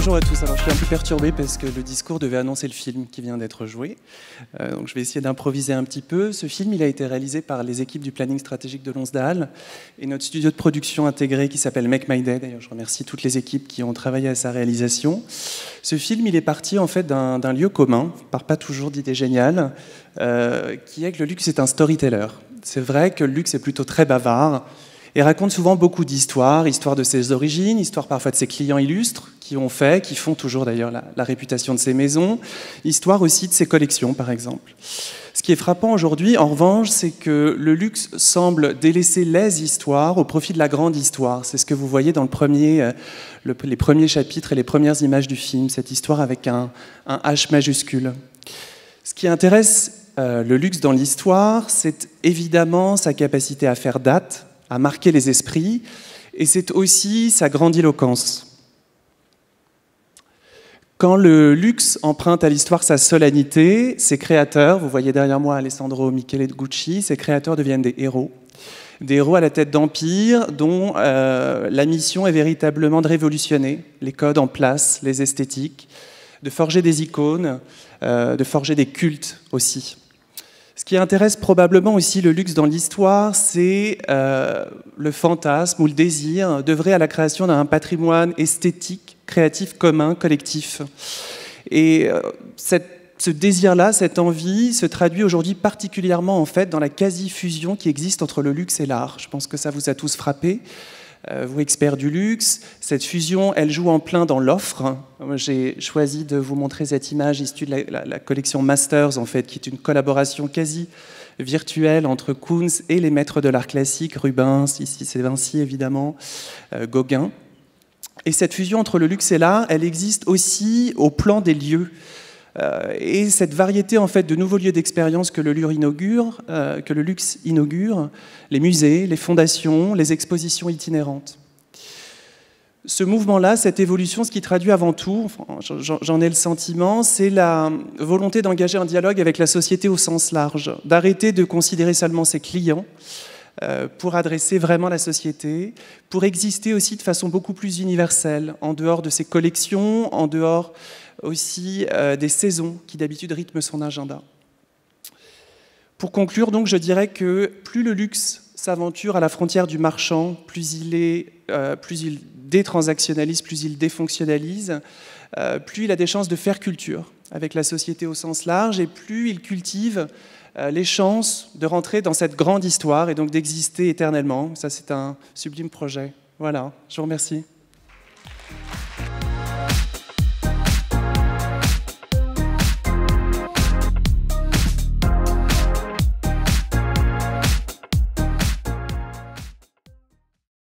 Bonjour à tous. Alors, je suis un peu perturbé parce que le discours devait annoncer le film qui vient d'être joué. Donc, je vais essayer d'improviser un petit peu. Ce film, il a été réalisé par les équipes du planning stratégique de Lonsdal et notre studio de production intégré qui s'appelle Make My Day. D'ailleurs, je remercie toutes les équipes qui ont travaillé à sa réalisation. Ce film, il est parti en fait d'un lieu commun, par pas toujours d'idées géniales, qui est que le luxe est un storyteller. C'est vrai que le luxe est plutôt très bavard et raconte souvent beaucoup d'histoires, histoire de ses origines, histoire parfois de ses clients illustres, qui font toujours d'ailleurs la réputation de ses maisons, histoire aussi de ses collections par exemple. Ce qui est frappant aujourd'hui, en revanche, c'est que le luxe semble délaisser les histoires au profit de la grande histoire. C'est ce que vous voyez dans les premiers chapitres et les premières images du film, cette histoire avec un H majuscule. Ce qui intéresse le luxe dans l'histoire, c'est évidemment sa capacité à faire date, à marquer les esprits, et c'est aussi sa grandiloquence. Quand le luxe emprunte à l'histoire sa solennité, ses créateurs, vous voyez derrière moi Alessandro Michele Gucci, ses créateurs deviennent des héros à la tête d'empires dont la mission est véritablement de révolutionner les codes en place, les esthétiques, de forger des icônes, de forger des cultes aussi. Ce qui intéresse probablement aussi le luxe dans l'histoire, c'est le fantasme ou le désir d'œuvrer à la création d'un patrimoine esthétique, créatif commun, collectif. Et ce désir-là, cette envie, se traduit aujourd'hui particulièrement en fait dans la quasi-fusion qui existe entre le luxe et l'art. Je pense que ça vous a tous frappé. Vous, experts du luxe, cette fusion, elle joue en plein dans l'offre. J'ai choisi de vous montrer cette image issue de la collection Masters, en fait, qui est une collaboration quasi virtuelle entre Kunz et les maîtres de l'art classique, Rubens, ici c'est Vinci évidemment, Gauguin. Et cette fusion entre le luxe et l'art, elle existe aussi au plan des lieux. Et cette variété en fait de nouveaux lieux d'expérience que le luxe inaugure, les musées, les fondations, les expositions itinérantes. Ce mouvement-là, cette évolution, ce qui traduit avant tout, enfin, j'en ai le sentiment, c'est la volonté d'engager un dialogue avec la société au sens large, d'arrêter de considérer seulement ses clients pour adresser vraiment la société, pour exister aussi de façon beaucoup plus universelle, en dehors de ses collections, en dehors aussi des saisons qui d'habitude rythment son agenda. Pour conclure, donc, je dirais que plus le luxe s'aventure à la frontière du marchand, plus il détransactionnalise, plus il défonctionnalise, plus il a des chances de faire culture avec la société au sens large, et plus il cultive les chances de rentrer dans cette grande histoire et donc d'exister éternellement. Ça, c'est un sublime projet. Voilà, je vous remercie.